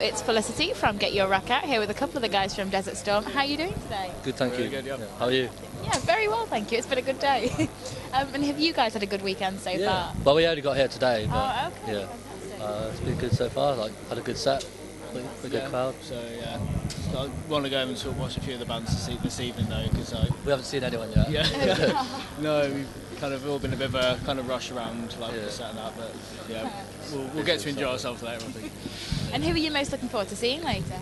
It's Felicity from GetYourRockOut here with a couple of the guys from Desert Storm. How are you doing today? Good, thank you. Good, yeah. How are you? Yeah, very well, thank you. It's been a good day. And have you guys had a good weekend so far? Well, we only got here today. But, Oh, okay. Yeah. Fantastic. It's been good so far. Had a good set. A good crowd. So I want to go and sort of watch a few of the bands this evening though, because We haven't seen anyone yet. yeah, no, we've kind of all been a bit of a kind of rush around like the set and that, but yeah, we'll get to enjoy ourselves later, I think. And who are you most looking forward to seeing later?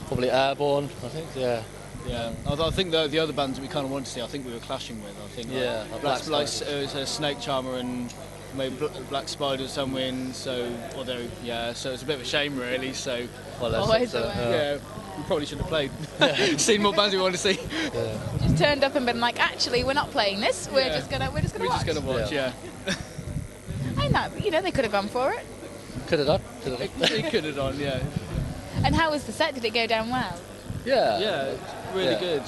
Probably Airborne, I think. Yeah. Yeah, although I think the other bands that we kind of wanted to see, I think we were clashing with. I think Yeah, Black it was Snake Charmer and maybe Black Spider somewhere. So although so it's a bit of a shame really. So Always the way. yeah, we probably should have played. Seen more bands we wanted to see. Yeah. Just turned up and been like, actually, we're not playing this. We're just gonna watch. We're just gonna watch. Yeah. I know, but, they could have gone for it. Could have done. They could have done. Yeah. And how was the set? Did it go down well? Yeah. Yeah, really good.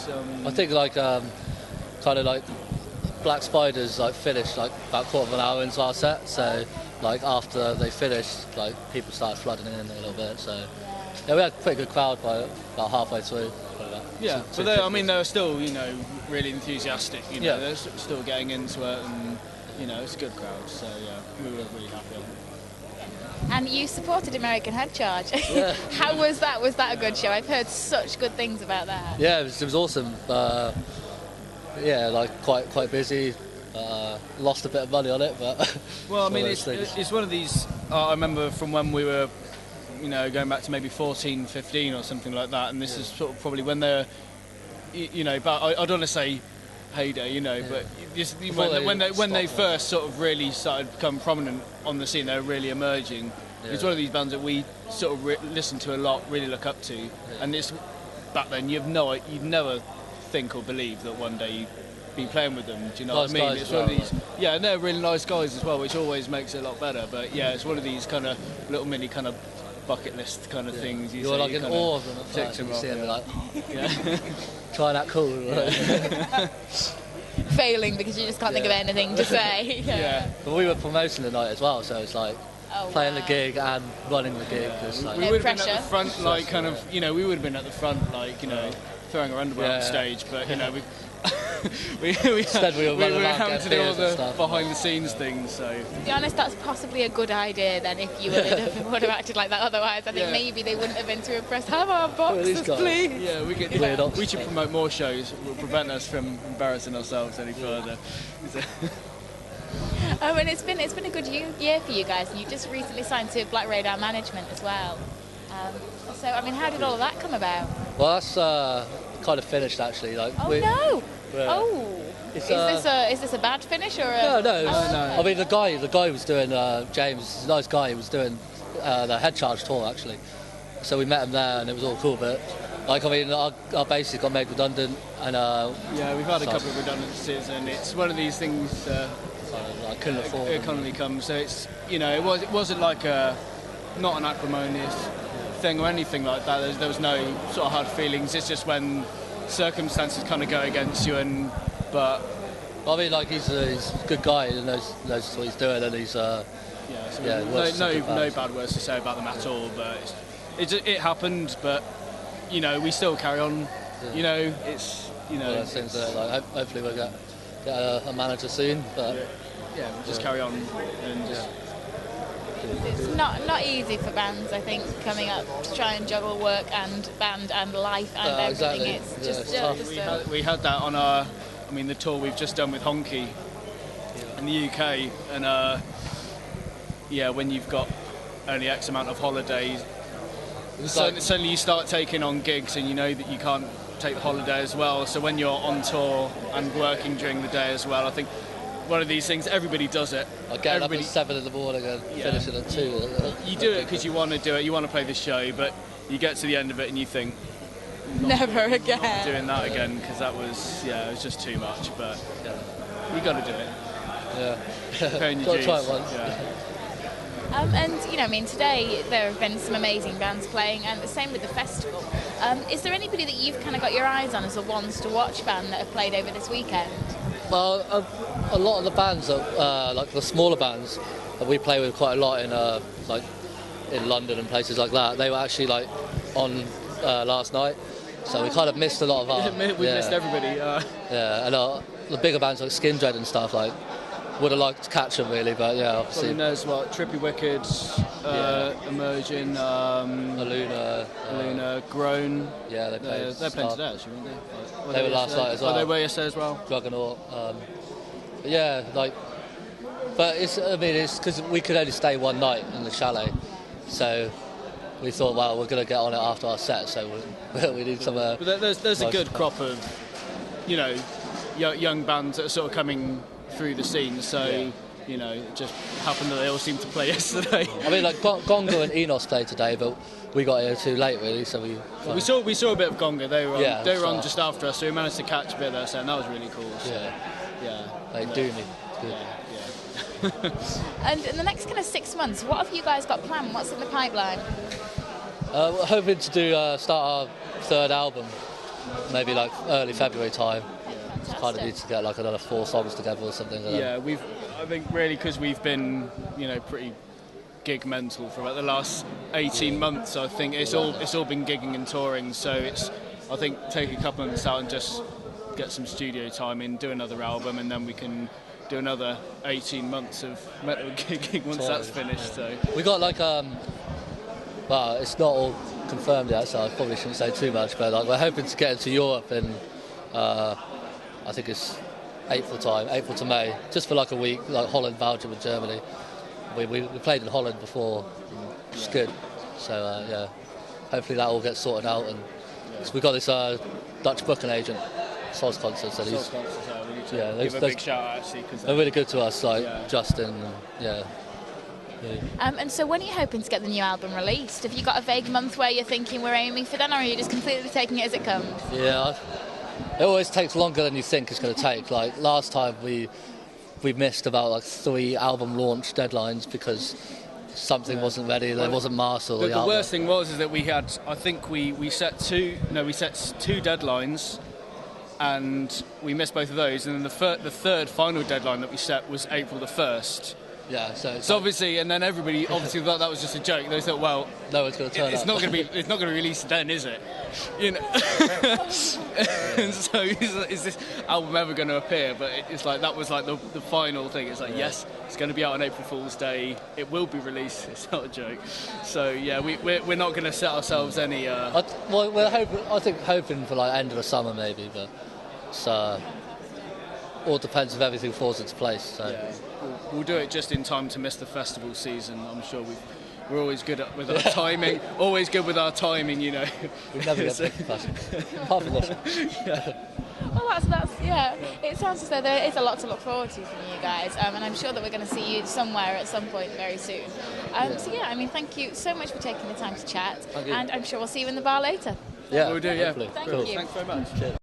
I think kind of like Black Spiders finished about a quarter of an hour into our set, so after they finished, people started flooding in a little bit. So yeah, we had a pretty good crowd by about halfway through. Yeah, but they were still really enthusiastic. They're still getting into it, and it's a good crowd. So yeah, we were really happy. And you supported American Head Charge. Yeah. How was that? Was that a good show? I've heard such good things about that. Yeah, it was awesome. Quite busy. Lost a bit of money on it, but well, I mean, it's one of these. I remember from when we were, going back to maybe 14, 15 or something like that, and this is sort of probably when they're, but I don't want to say heyday, but just when they first sort of really started to become prominent on the scene, they were really emerging. Yeah. It's one of these bands that we sort of listen to a lot, really look up to, and this back then you'd never think or believe that one day you'd be playing with them. Do you know what I mean? It's one of these, and they're really nice guys as well, which always makes it a lot better. But yeah, it's one of these kind of little mini kind of bucket list kind of things. You're like in awe of them at first, you see them like, try that cool. Failing because you just can't think of anything to say. But we were promoting the night as well, so it's playing the gig and running the gig. We would have been at the front, we would have been at the front, throwing our underwear on the stage, but we were having to do all the behind-the-scenes things. So to be honest, that's possibly a good idea then if you would have acted like that. Otherwise, I think maybe they wouldn't have been too impressed. Have our boxes, please. Yeah, we should promote more shows. It will prevent us from embarrassing ourselves any further. And it's been a good year for you guys, and you just recently signed to Black Radar Management as well. So, I mean, how did all of that come about? Well, that's kind of finished actually. No! Is this a bad finish or a... No. I mean, the guy was doing James, a nice guy. He was doing the Head Charge tour actually. So we met him there, and it was all cool. But our bass got made redundant, and we've had a couple of redundancies, and it's one of these things. I couldn't afford. Economy comes, so it's it wasn't like not an acrimonious thing or anything like that. There was no sort of hard feelings. It's just when circumstances kind of go against you, but I mean, he's a good guy and knows what he's doing, and he's no bad words to say about them at all. But it happened, but we still carry on. It's Well, it seems hopefully we'll get a manager soon, but we'll just carry on and just. It's not easy for bands, I think, coming up to try and juggle work and band and life and everything. Exactly. It's just we had that on the tour we've just done with Honky in the UK, and when you've got only X amount of holidays, suddenly you start taking on gigs, and you know that you can't take the holiday as well. So when you're on tour and working during the day as well, I think. One of these things, everybody does it. Getting up at 7 in the morning and finishing at 2. You do it because you want to do it, you want to play the show, but you get to the end of it and you think... Never again. Doing that again, because that was, it was just too much, but you got to do it. Yeah. Paying your dues. Got to try it once. And, today there have been some amazing bands playing, and the same with the festival. Is there anybody that you've kind of got your eyes on as a ones-to-watch band that have played over this weekend? Well, a lot of the bands, the smaller bands, we play with quite a lot in in London and places like that, they were actually like on last night. So we kind of missed a lot of our... we missed everybody. Yeah, and the bigger bands like Skin Dread and stuff, like, would have liked to catch them really, but yeah, obviously... Probably knows what, Trippy Wicked, Emerging, Aluna, Groan. Yeah, they played. They're playing today, actually, weren't they? They were last night as well. Oh, they were yesterday as well? Juggernaut. But yeah, like... But it's because we could only stay one night in the chalet, so we thought, well, we're going to get on it after our set, so we need some... But there's a good crop of, you know, young bands that are sort of coming through the scene, so, you know, it just happened that they all seemed to play yesterday. I mean, like, Gonga and Enos played today, but we got here too late, really, so we saw a bit of Gonga. They were on just after us, so we managed to catch a bit of their set, and that was really cool. So, yeah. They do me. Good. And in the next kind of 6 months, what have you guys got planned? What's in the pipeline? We're hoping to do start our third album, maybe like early February time. Fantastic. Kind of need to get like another 4 songs together or something. Yeah, I think really because we've been, you know, pretty gig mental for about the last 18 months. I think it's all been gigging and touring. So I think take a couple of months out and just get some studio time in, do another album, and then we can do another 18 months of metal gigging once that's finished. So we got like well, it's not all confirmed yet, so I probably shouldn't say too much, but like we're hoping to get into Europe in I think it's April to May, just for like a week, like Holland, Belgium and Germany. We played in Holland before, which is good, so yeah, hopefully that all gets sorted out. And so we got this Dutch booking agent, Soz Concerts, and he's give a big shout out actually, because they're really good to us, like Justin, and and so when are you hoping to get the new album released? Have you got a vague month where you're thinking we're aiming for then, or are you just completely taking it as it comes? Yeah, it always takes longer than you think it's going to take. Like last time we missed about like 3 album launch deadlines because something wasn't ready, there wasn't mastered. The worst thing was that we had, I think we set 2 deadlines, and we missed both of those, and then the third final deadline that we set was April the 1st. Yeah, so obviously, and then everybody obviously thought that was just a joke. They thought, well, no one's going to turn up. It's not going to be released then, is it? You know. And so is this album ever going to appear? But it's like that was like the final thing. It's like yes, it's going to be out on April Fool's Day. It will be released. It's not a joke. So yeah, we're not going to set ourselves any. We're hoping for like end of the summer maybe, but it's all depends if everything falls into place. So. Yeah. We'll do it just in time to miss the festival season. I'm sure we're always good with our timing. Always good with our timing, you know. We never get picked apart from this. Well, that's It sounds as though there is a lot to look forward to from you guys, and I'm sure that we're going to see you somewhere at some point very soon. So yeah, I mean, thank you so much for taking the time to chat, and I'm sure we'll see you in the bar later. Yeah, we'll do. Yeah, thank cool. you. Thanks very much. Cheers.